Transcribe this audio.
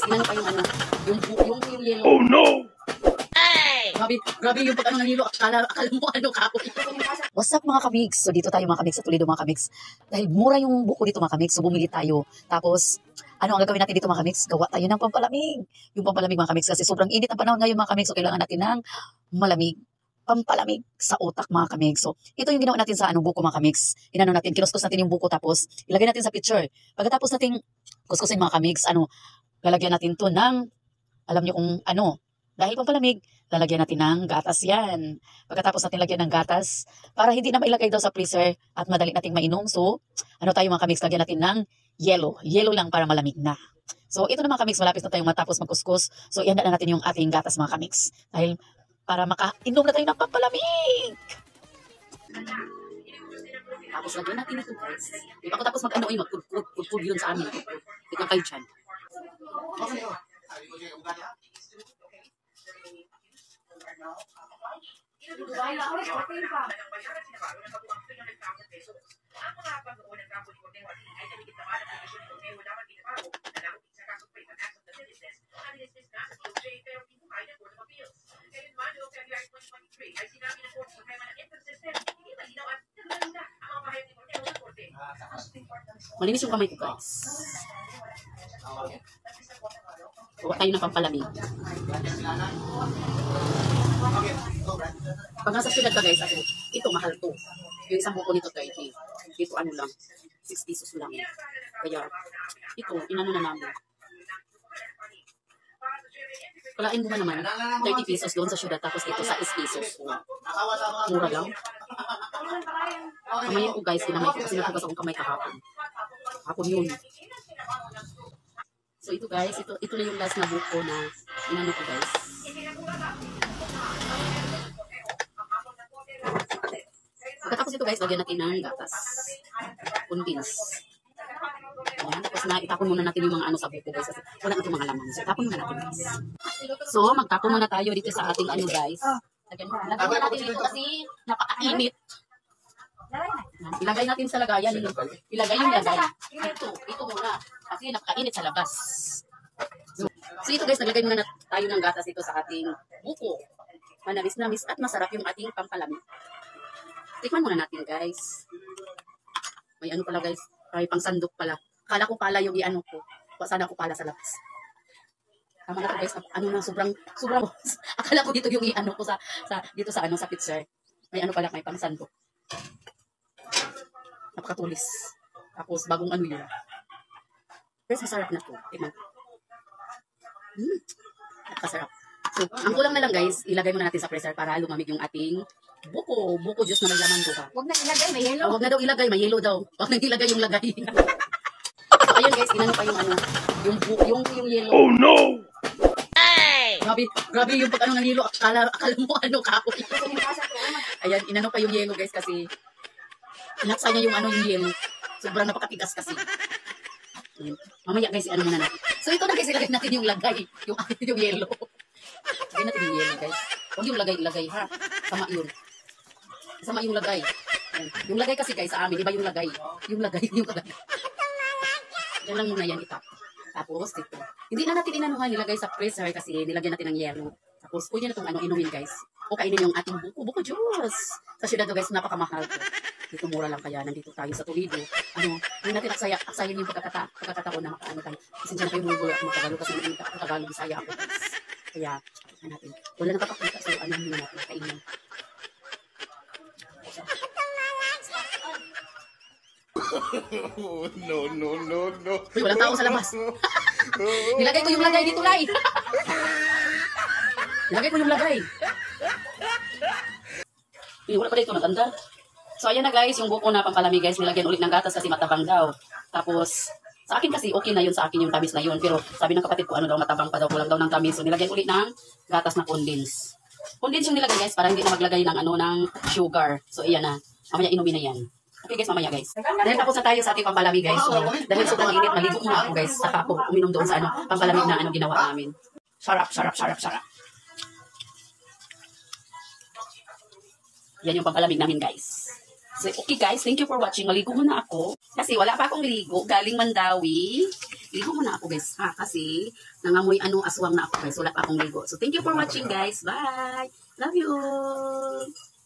Inano pa yung ano, yung yellow. Oh no! Grabe yung pag ano ng yelo, akala mo ano kahoy. What's up mga kamigs? So dito tayo mga kamigs sa Toledo mga kamigs. Dahil mura yung buko dito mga kamigs, so bumili tayo. Tapos, ano ang gagawin natin dito mga kamigs? Gawa tayo ng pampalamig. Yung pampalamig mga kamigs kasi sobrang init ang panahon ngayon mga kamigs, so kailangan natin ng malamig. Pampalamig sa utak mga kamigs. So, ito yung ginawa natin sa buko mga kamigs. Inano natin, kinuskus natin yung buko tapos ilagay natin sa pitcher. Pagkatapos natin kuskusin mga kamigs, lalagyan natin to ng, alam niyo kung ano, dahil pampalamig, lalagyan natin ng gatas yan. Pagkatapos natin lagyan ng gatas, para hindi na mailagay daw sa freezer at madali nating mainom. So, tayo mga kamigs, lagyan natin ng yelo. Yelo lang para malamig na. So, ito na mga kamigs, malapit na tayong matapos magkuskus. So, ihanda na natin yung ating gatas mga kamigs. Dahil para makainom na tayo ng pampalamig. Tapos lagyan natin ito guys. Di ba ko tapos magpud yun sa amin. Ito kayo dyan. Malinis yung kamay ko guys. Gawa tayo ng pampalamig. Pag nasa siyudad ka guys, ito mahal to. Yung isang buko nito 30. Dito ano lang, 6 pesos lang. Kaya ito, inano na namin. Kalain mo ba naman, 30 pesos doon sa siyudad, tapos ito sa 6 pesos. Mura lang. Kamayin ko guys, kinamay ko kasi nakugas akong kamay kahapon. Hapon yun. So ito guys, ito na yung last na buko na inano ko guys. Pagkatapos ito guys, lagyan natin ng gatas. Condense. Ayan, tapos na itapon muna natin yung mga sa buko guys. Kasi wala itong mga laman. So itapon muna natin guys. So magtapon muna tayo dito sa ating guys. Lagyan muna natin dito kasi napakainit. Ilagay natin sa lagayan. Ilagay yung lagay. Ito muna. Kasi napakainit sa labas. So ito guys, naglagay muna tayo ng gatas dito sa ating buko. Manamis-namis at masarap yung ating pampalamig. Tikman muna natin guys. May pala guys. May pangsandok pala. Akala ko pala yung ko. Sana ko pala sa labas. Tama na to guys. Sobrang. Akala ko dito yung ko dito sa pizza. May pala, may pangsandok. Napakatulis. Tapos bagong yun. Guys, masarap na to. Tingnan. Napakasarap. So, ang kulang na lang guys, ilagay muna natin sa freezer para lumamig yung ating buko. Buko juice na may laman to. Huwag na ilagay, may yelo. Huwag na daw ilagay, may yelo daw. Huwag na ilagay yung lagay. So, ayun guys, inano pa yung yelo. Oh no! Hey! Grabe yung pag ng yelo, akala mo kahoy. Ayan, inano pa yung yelo guys kasi inaksa niya yung yelo. Sobrang napakatigas kasi. Ayan. Mamaya guys, muna natin. So ito na guys, ilagay natin yung lagay. Yung yelo. Ilagay natin yung yelo guys. Huwag yung lagay ha. Sama yung lagay. Ayan. Yung lagay kasi guys sa amin, iba yung lagay. Yung lagay. Yan lang muna yan itap. Tapos ito. Hindi na natin nilagay sa freezer kasi nilagyan natin ng yelo. Tapos pwede na itong inumin guys. O kainin yung ating buko juice. Sa syudad guys, napakamahal to. Dito mura lang kaya nandito tayo sa Toledo. Hindi natin aksayan yung pagkakataon na makaano tayo. Kasi dyan kayo mula ako Tagalog kasi hindi ako Tagalog, Bisaya ako guys. Kaya, natin. Wala nang kapakita so muna natin kainin. No. Uy, walang tao sa labas. Nilagay ko yung lagay dito, Lai. Nilagay ko yung lagay. Wala pa dito matanda. So ayan na guys, yung buko na pampalamig guys, nilagyan ulit ng gatas kasi matabang daw. Tapos, sa akin kasi okay na yun, sa akin yung tamis na yun. Pero sabi ng kapatid ko, daw matabang pa daw, kulang daw ng tamis. So nilagyan ulit ng gatas na condense. Condense yung nilagay guys, para hindi na maglagay ng ng sugar. So ayan na, mamaya inumin na yan. Okay guys, mamaya guys. Dahil tapos na tayo sa ating pampalamig guys. So, dahil sobrang init, maligo muna ako guys. Saka ako uminom doon sa pampalamig na ginawa namin. Sarap. Yan yung pampalamig namin guys. So, okay guys, thank you for watching. Maligo muna ako. Kasi wala pa akong ligo. Galing Mandawi. Ligo muna ako guys. Ha? Kasi nangamoy aswang na ako guys. Wala pa akong ligo. So thank you for watching guys. Bye! Love you!